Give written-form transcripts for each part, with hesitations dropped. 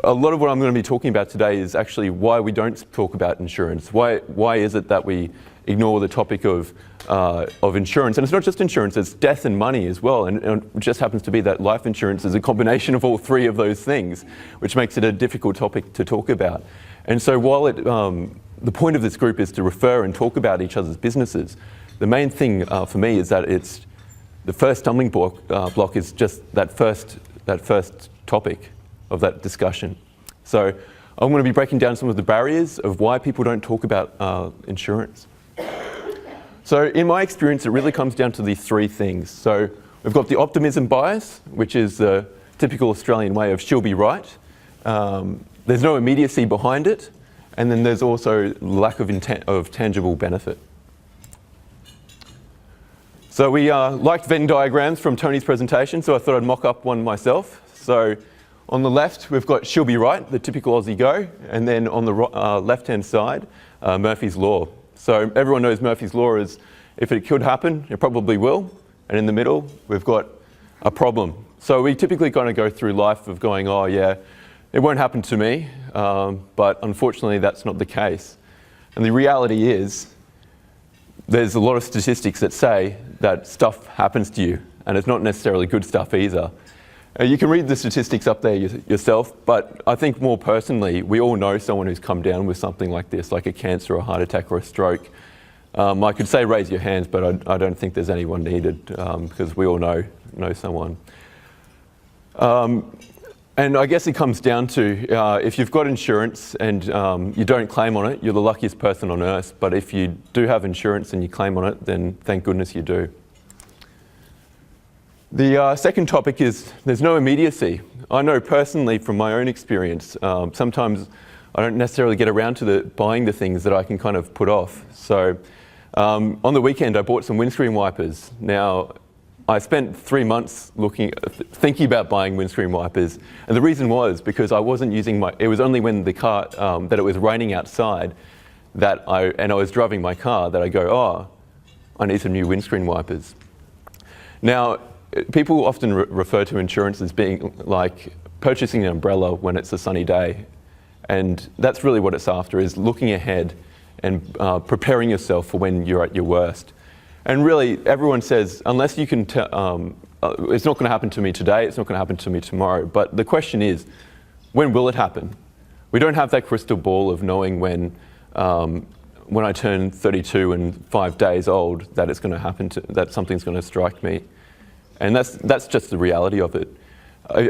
a lot of what I'm going to be talking about today is actually why we don't talk about insurance. Why is it that we ignore the topic of insurance? And it's not just insurance, it's death and money as well. And it just happens to be that life insurance is a combination of all three of those things, which makes it a difficult topic to talk about. And so while the point of this group is to refer and talk about each other's businesses, the main thing for me is that the first stumbling block is just that first topic of that discussion. So I'm going to be breaking down some of the barriers of why people don't talk about insurance. So in my experience, it really comes down to these three things. So we've got the optimism bias, which is the typical Australian way of she'll be right. There's no immediacy behind it. And then there's also lack of tangible benefit. So we liked Venn diagrams from Tony's presentation, so I thought I'd mock up one myself. So on the left, we've got she'll be right, the typical Aussie go, and then on the left-hand side, Murphy's Law. So everyone knows Murphy's Law is if it could happen, it probably will. And in the middle, we've got a problem. So we typically kind of go through life of going, oh yeah, it won't happen to me, but unfortunately that's not the case. And the reality is, there's a lot of statistics that say that stuff happens to you, and it's not necessarily good stuff either. You can read the statistics up there yourself, but I think more personally, we all know someone who's come down with something like this, like a cancer or a heart attack or a stroke. I could say raise your hands, but I don't think there's anyone needed because we all know someone. And I guess it comes down to if you've got insurance and you don't claim on it, you're the luckiest person on earth. But if you do have insurance and you claim on it, then thank goodness you do. The second topic is there's no immediacy. I know personally from my own experience, sometimes I don't necessarily get around to buying the things that I can kind of put off. So on the weekend, I bought some windscreen wipers. Now, I spent 3 months thinking about buying windscreen wipers, and the reason was because I wasn't using it was only when the car, that it was raining outside, and I was driving my car that I go, oh, I need some new windscreen wipers. Now, people often refer to insurance as being like purchasing an umbrella when it's a sunny day, and that's really what it's after, is looking ahead and preparing yourself for when you're at your worst. And really, everyone says, unless you can, it's not going to happen to me today, it's not going to happen to me tomorrow. But the question is, when will it happen? We don't have that crystal ball of knowing when I turn 32 and 5 days old, that it's going to happen, that something's going to strike me. And that's just the reality of it.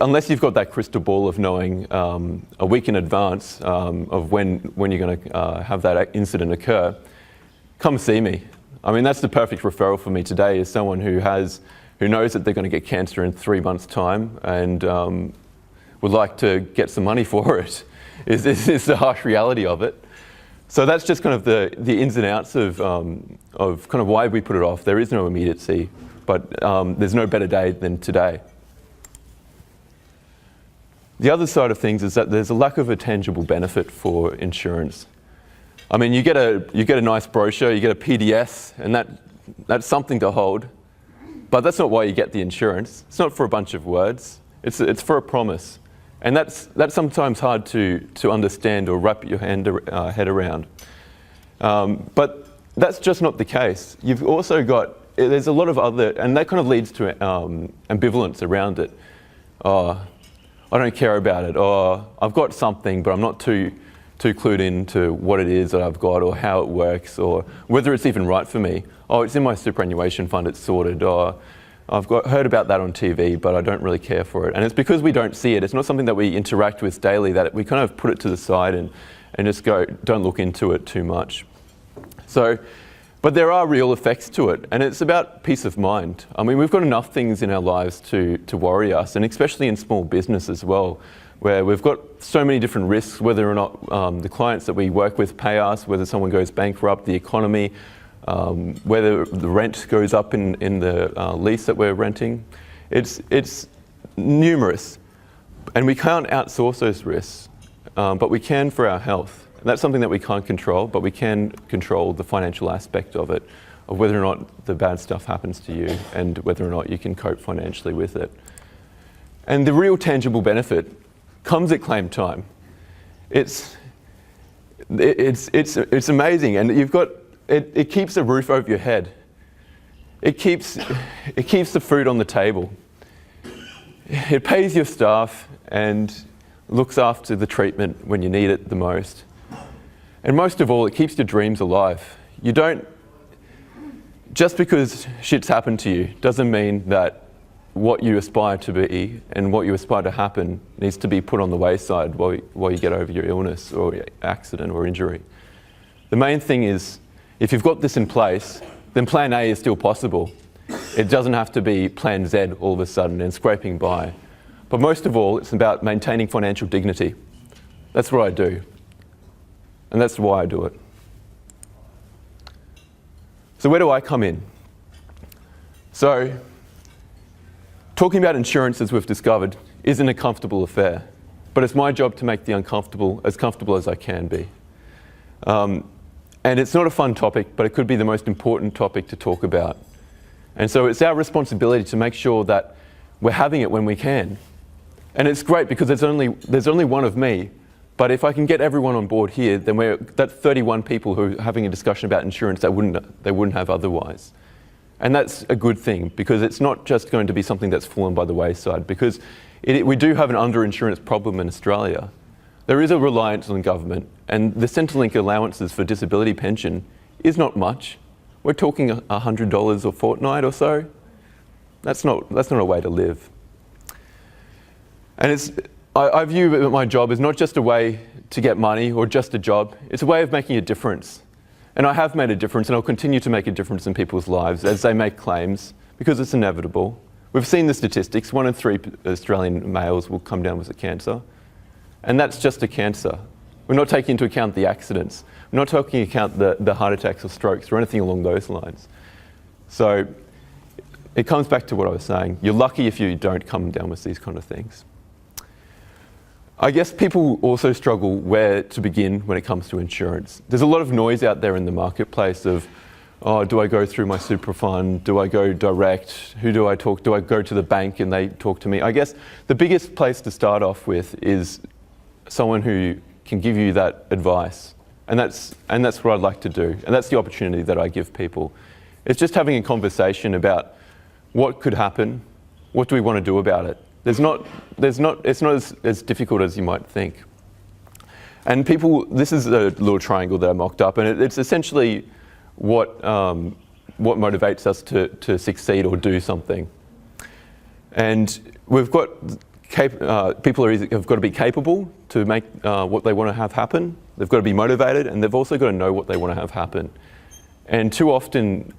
Unless you've got that crystal ball of knowing a week in advance of when you're going to have that incident occur, come see me. I mean, that's the perfect referral for me today, is someone who knows that they're going to get cancer in 3 months' time and would like to get some money for it. Is the harsh reality of it. So that's just kind of the ins and outs of kind of why we put it off. There is no immediacy, but there's no better day than today. The other side of things is that there's a lack of a tangible benefit for insurance. I mean, you get a nice brochure, you get a PDS, and that's something to hold. But that's not why you get the insurance. It's not for a bunch of words. It's for a promise. And that's sometimes hard to understand or wrap your head around. But that's just not the case. You've also got, there's a lot of other, and that kind of leads to ambivalence around it. Oh, I don't care about it. Oh, I've got something, but I'm not too clued into what it is that I've got or how it works or whether it's even right for me. Oh, it's in my superannuation fund, it's sorted. Or I've heard about that on TV, but I don't really care for it. And it's because we don't see it. It's not something that we interact with daily, that we kind of put it to the side and just go, don't look into it too much. So, but there are real effects to it, and it's about peace of mind. I mean, we've got enough things in our lives to worry us, and especially in small business as well, where we've got so many different risks, whether or not the clients that we work with pay us, whether someone goes bankrupt, the economy, whether the rent goes up in the lease that we're renting. It's numerous, and we can't outsource those risks, but we can for our health. And that's something that we can't control, but we can control the financial aspect of it, of whether or not the bad stuff happens to you and whether or not you can cope financially with it. And the real tangible benefit comes at claim time. It's amazing, and you've got it keeps a roof over your head. It keeps the food on the table. It pays your staff and looks after the treatment when you need it the most. And most of all, it keeps your dreams alive. You don't, just because shit's happened to you doesn't mean that what you aspire to be and what you aspire to happen needs to be put on the wayside while you get over your illness or your accident or injury. The main thing is, if you've got this in place, then plan A is still possible. It doesn't have to be plan Z all of a sudden and scraping by. But most of all, it's about maintaining financial dignity. That's what I do. And that's why I do it. So where do I come in? So, talking about insurance, as we've discovered, isn't a comfortable affair. But it's my job to make the uncomfortable as I can be. And it's not a fun topic, but it could be the most important topic to talk about. And so it's our responsibility to make sure that we're having it when we can. And it's great because there's only one of me, but if I can get everyone on board here, then that's 31 people who are having a discussion about insurance that they wouldn't have otherwise. And that's a good thing, because it's not just going to be something that's fallen by the wayside, because we do have an under-insurance problem in Australia. There is a reliance on government, and the Centrelink allowances for disability pension is not much. We're talking $100 a fortnight or so. That's not a way to live. And I view my job as not just a way to get money or just a job. It's a way of making a difference. And I have made a difference, and I'll continue to make a difference in people's lives as they make claims, because it's inevitable. We've seen the statistics. 1 in 3 Australian males will come down with a cancer. And that's just a cancer. We're not taking into account the accidents. We're not taking into account the heart attacks or strokes or anything along those lines. So it comes back to what I was saying. You're lucky if you don't come down with these kind of things. I guess people also struggle where to begin when it comes to insurance. There's a lot of noise out there in the marketplace of, oh, do I go through my super fund? Do I go direct? Who do I talk? Do I go to the bank and they talk to me? I guess the biggest place to start off with is someone who can give you that advice. And that's what I'd like to do. And that's the opportunity that I give people. It's just having a conversation about what could happen, what do we want to do about it. It's not as difficult as you might think. And this is a little triangle that I mocked up, and it's essentially what motivates us to succeed or do something. And we've got people have got to be capable to make what they want to have happen. They've got to be motivated, and they've also got to know what they want to have happen. And too often,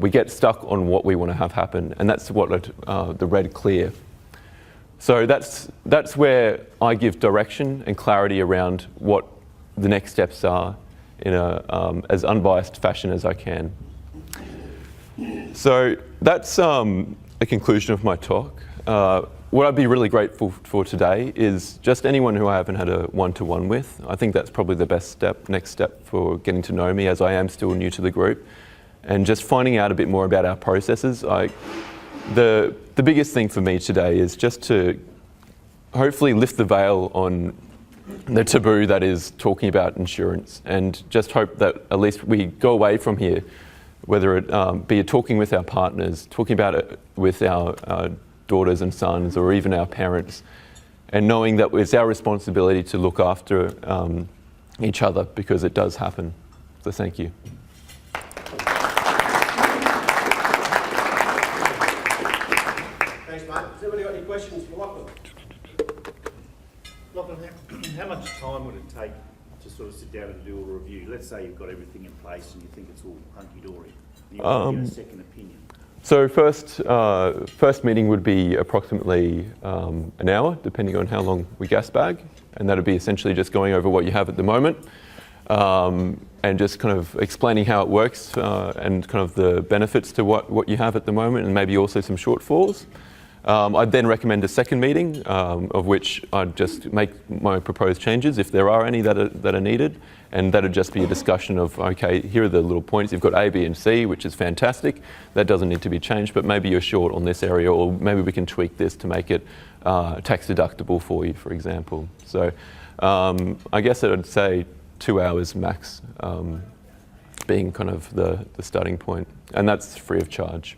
we get stuck on what we want to have happen, and that's what the red clear. So that's where I give direction and clarity around what the next steps are in as unbiased fashion as I can. So that's a conclusion of my talk. What I'd be really grateful for today is just anyone who I haven't had a one-to-one with. I think that's probably the next step for getting to know me, as I am still new to the group. And just finding out a bit more about our processes. The biggest thing for me today is just to hopefully lift the veil on the taboo that is talking about insurance, and just hope that at least we go away from here, whether it be talking with our partners, talking about it with our daughters and sons, or even our parents, and knowing that it's our responsibility to look after each other, because it does happen. So thank you. Thanks, mate. Has anybody got any questions for Lachlan? Lachlan, how much time would it take to sort of sit down and do a review? Let's say you've got everything in place and you think it's all hunky-dory, and you want to get a second opinion. So first meeting would be approximately an hour, depending on how long we gas bag, and that would be essentially just going over what you have at the moment, and just kind of explaining how it works and kind of the benefits to what you have at the moment, and maybe also some shortfalls. I'd then recommend a second meeting, of which I'd just make my proposed changes if there are any that are needed, and that'd just be a discussion of, okay, here are the little points. You've got A, B and C, which is fantastic. That doesn't need to be changed, but maybe you're short on this area, or maybe we can tweak this to make it tax deductible for you, for example. So I guess I'd say 2 hours max being kind of the starting point, and that's free of charge.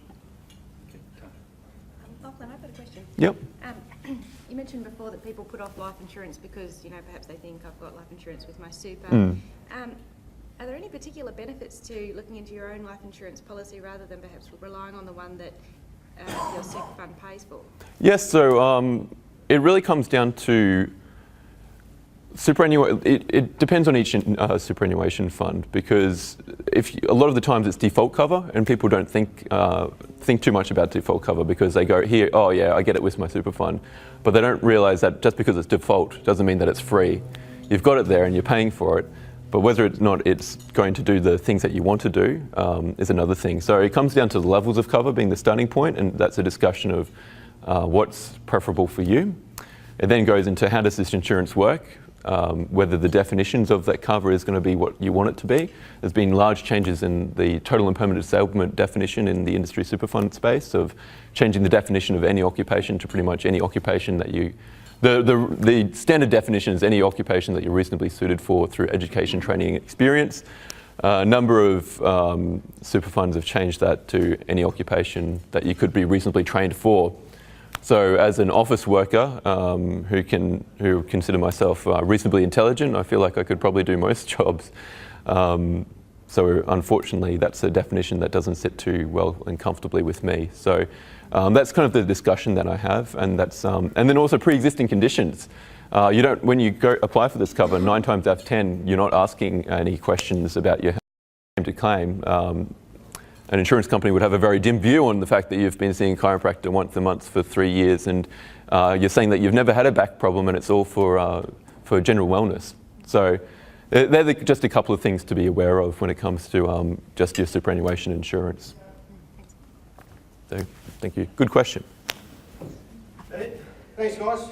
Lachlan, I've got a question. Yep. You mentioned before that people put off life insurance because, perhaps they think I've got life insurance with my super. Are there any particular benefits to looking into your own life insurance policy rather than perhaps relying on the one that your super fund pays for? Yes, so it really comes down to superannuation. It depends on each superannuation fund, because a lot of the times it's default cover, and people don't think too much about default cover because they go, here, oh yeah, I get it with my super fund, but they don't realise that just because it's default doesn't mean that it's free. You've got it there and you're paying for it, but whether or not it's going to do the things that you want to do is another thing. So it comes down to the levels of cover being the starting point, and that's a discussion of what's preferable for you. It then goes into how does this insurance work, whether the definitions of that cover is going to be what you want it to be. There's been large changes in the total and permanent disablement definition in the industry super fund space, of changing the definition of any occupation to pretty much any occupation that you... The standard definition is any occupation that you're reasonably suited for through education, training, and experience. A number of super funds have changed that to any occupation that you could be reasonably trained for. So as an office worker who consider myself reasonably intelligent, I feel like I could probably do most jobs. So unfortunately, that's a definition that doesn't sit too well and comfortably with me. So that's kind of the discussion that I have, and that's and then also pre-existing conditions. You don't, when you go apply for this cover, 9 times out of 10, you're not asking any questions about your claim to claim. An insurance company would have a very dim view on the fact that you've been seeing a chiropractor once a month for 3 years, and you're saying that you've never had a back problem and it's all for general wellness. So they're just a couple of things to be aware of when it comes to just your superannuation insurance. So, thank you. Good question. Thanks, guys.